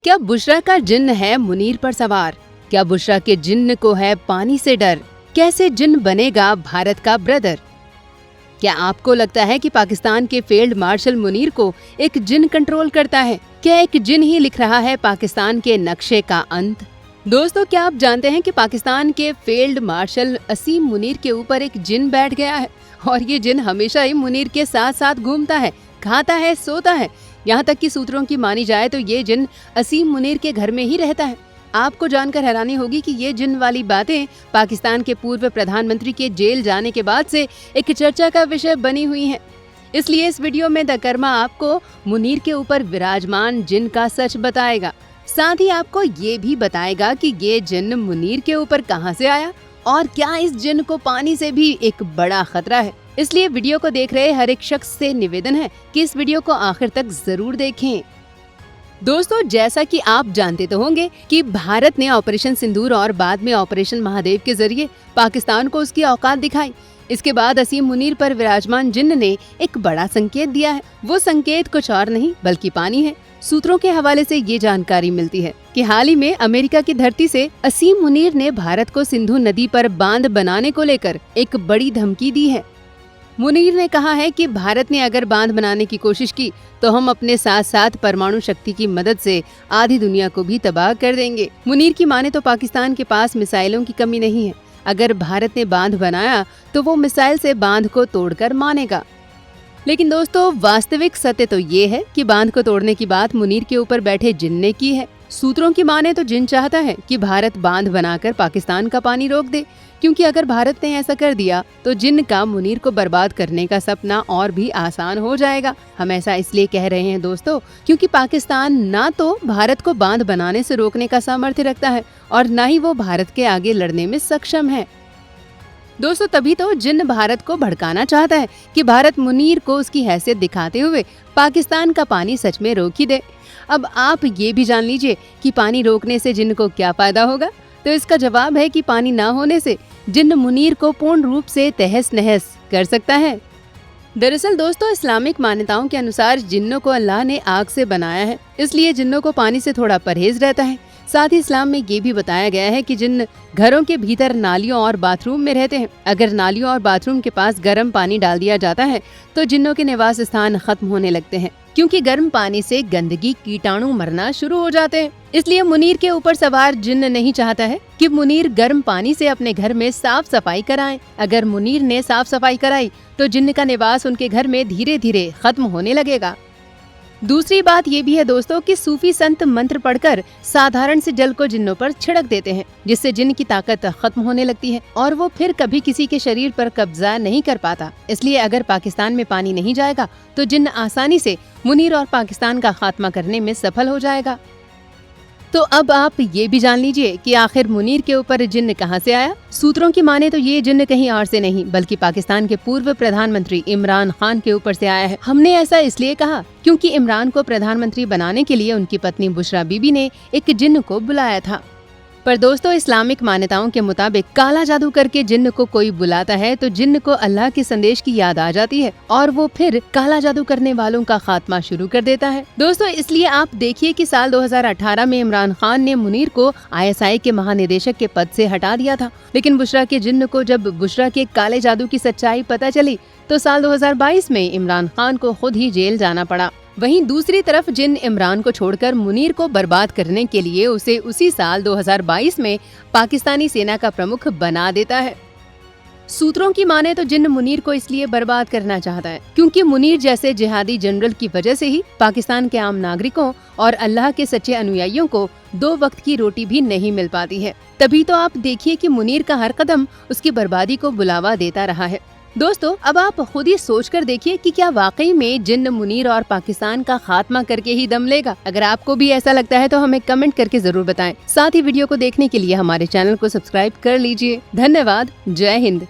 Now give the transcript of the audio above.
क्या बुशरा का जिन्न है मुनीर पर सवार? क्या बुशरा के जिन्न को है पानी से डर? कैसे जिन्न बनेगा भारत का ब्रदर? क्या आपको लगता है कि पाकिस्तान के फील्ड मार्शल मुनीर को एक जिन्न कंट्रोल करता है? क्या एक जिन्न ही लिख रहा है पाकिस्तान के नक्शे का अंत? दोस्तों, क्या आप जानते हैं कि पाकिस्तान के फील्ड मार्शल असीम मुनीर के ऊपर एक जिन्न बैठ गया है और ये जिन्न हमेशा ही मुनीर के साथ साथ घूमता है, खाता है, सोता है। यहाँ तक कि सूत्रों की मानी जाए तो ये जिन्न असीम मुनीर के घर में ही रहता है। आपको जानकर हैरानी होगी कि ये जिन्न वाली बातें पाकिस्तान के पूर्व प्रधानमंत्री के जेल जाने के बाद से एक चर्चा का विषय बनी हुई हैं। इसलिए इस वीडियो में द कर्मा आपको मुनीर के ऊपर विराजमान जिन्न का सच बताएगा। साथ ही आपको ये भी बताएगा कि ये जिन्न मुनीर के ऊपर कहां से आया और क्या इस जिन्न को पानी से भी एक बड़ा खतरा है। इसलिए वीडियो को देख रहे हर एक शख्स से निवेदन है कि इस वीडियो को आखिर तक जरूर देखें। दोस्तों, जैसा कि आप जानते तो होंगे कि भारत ने ऑपरेशन सिंदूर और बाद में ऑपरेशन महादेव के जरिए पाकिस्तान को उसकी औकात दिखाई। इसके बाद असीम मुनीर पर विराजमान जिन्न ने एक बड़ा संकेत दिया है। वो संकेत कुछ और नहीं बल्कि पानी है। सूत्रों के हवाले से ये जानकारी मिलती है कि हाल ही में अमेरिका की धरती से असीम मुनीर ने भारत को सिंधु नदी पर बांध बनाने को लेकर एक बड़ी धमकी दी है। मुनीर ने कहा है कि भारत ने अगर बांध बनाने की कोशिश की तो हम अपने साथ साथ परमाणु शक्ति की मदद से आधी दुनिया को भी तबाह कर देंगे। मुनीर की माने तो पाकिस्तान के पास मिसाइलों की कमी नहीं है। अगर भारत ने बांध बनाया तो वो मिसाइल से बांध को तोड़कर मानेगा। लेकिन दोस्तों, वास्तविक सत्य तो ये है कि बांध को तोड़ने की बात मुनीर के ऊपर बैठे जिन्न ने की है। सूत्रों की माने तो जिन्न चाहता है कि भारत बांध बनाकर पाकिस्तान का पानी रोक दे, क्योंकि अगर भारत ने ऐसा कर दिया तो जिन्न का मुनीर को बर्बाद करने का सपना और भी आसान हो जाएगा। हम ऐसा इसलिए कह रहे हैं दोस्तों, क्योंकि पाकिस्तान ना तो भारत को बांध बनाने से रोकने का सामर्थ्य रखता है और न ही वो भारत के आगे लड़ने में सक्षम है। दोस्तों, तभी तो जिन्न भारत को भड़काना चाहता है कि भारत मुनीर को उसकी हैसियत दिखाते हुए पाकिस्तान का पानी सच में रोक ही दे। अब आप ये भी जान लीजिए कि पानी रोकने से जिन्न को क्या फायदा होगा। तो इसका जवाब है कि पानी ना होने से जिन्न मुनीर को पूर्ण रूप से तहस नहस कर सकता है। दरअसल दोस्तों, इस्लामिक मान्यताओं के अनुसार जिन्नों को अल्लाह ने आग से बनाया है, इसलिए जिन्नों को पानी से थोड़ा परहेज रहता है। साथ ही इस्लाम में ये भी बताया गया है कि जिन्न घरों के भीतर नालियों और बाथरूम में रहते हैं। अगर नालियों और बाथरूम के पास गर्म पानी डाल दिया जाता है तो जिन्नों के निवास स्थान खत्म होने लगते हैं, क्योंकि गर्म पानी से गंदगी, कीटाणु मरना शुरू हो जाते हैं। इसलिए मुनीर के ऊपर सवार जिन्न नहीं चाहता है कि मुनीर गर्म पानी से अपने घर में साफ सफाई कराएं। अगर मुनीर ने साफ सफाई कराई तो जिन्न का निवास उनके घर में धीरे धीरे खत्म होने लगेगा। दूसरी बात ये भी है दोस्तों कि सूफी संत मंत्र पढ़कर साधारण से जल को जिन्नों पर छिड़क देते हैं, जिससे जिन्न की ताकत खत्म होने लगती है और वो फिर कभी किसी के शरीर पर कब्जा नहीं कर पाता। इसलिए अगर पाकिस्तान में पानी नहीं जाएगा तो जिन्न आसानी से मुनीर और पाकिस्तान का खात्मा करने में सफल हो जाएगा। तो अब आप ये भी जान लीजिए कि आखिर मुनीर के ऊपर जिन्न कहां से आया। सूत्रों की माने तो ये जिन्न कहीं और से नहीं बल्कि पाकिस्तान के पूर्व प्रधानमंत्री इमरान खान के ऊपर से आया है। हमने ऐसा इसलिए कहा क्योंकि इमरान को प्रधानमंत्री बनाने के लिए उनकी पत्नी बुशरा बीबी ने एक जिन्न को बुलाया था। पर दोस्तों, इस्लामिक मान्यताओं के मुताबिक काला जादू करके जिन्न को कोई बुलाता है तो जिन्न को अल्लाह के संदेश की याद आ जाती है और वो फिर काला जादू करने वालों का खात्मा शुरू कर देता है। दोस्तों, इसलिए आप देखिए कि साल 2018 में इमरान खान ने मुनीर को ISI के महानिदेशक के पद से हटा दिया था। लेकिन बुशरा के जिन्न को जब बुशरा के काले जादू की सच्चाई पता चली तो साल 2022 में इमरान खान को खुद ही जेल जाना पड़ा। वहीं दूसरी तरफ जिन्न इमरान को छोड़कर मुनीर को बर्बाद करने के लिए उसे उसी साल 2022 में पाकिस्तानी सेना का प्रमुख बना देता है। सूत्रों की माने तो जिन्न मुनीर को इसलिए बर्बाद करना चाहता है क्योंकि मुनीर जैसे जिहादी जनरल की वजह से ही पाकिस्तान के आम नागरिकों और अल्लाह के सच्चे अनुयायियों को 2 वक्त की रोटी भी नहीं मिल पाती है। तभी तो आप देखिए कि मुनीर का हर कदम उसकी बर्बादी को बुलावा देता रहा है। दोस्तों, अब आप खुद ही सोच कर देखिए कि क्या वाकई में जिन्न मुनीर और पाकिस्तान का खात्मा करके ही दम लेगा। अगर आपको भी ऐसा लगता है तो हमें कमेंट करके जरूर बताएं। साथ ही वीडियो को देखने के लिए हमारे चैनल को सब्सक्राइब कर लीजिए। धन्यवाद। जय हिंद।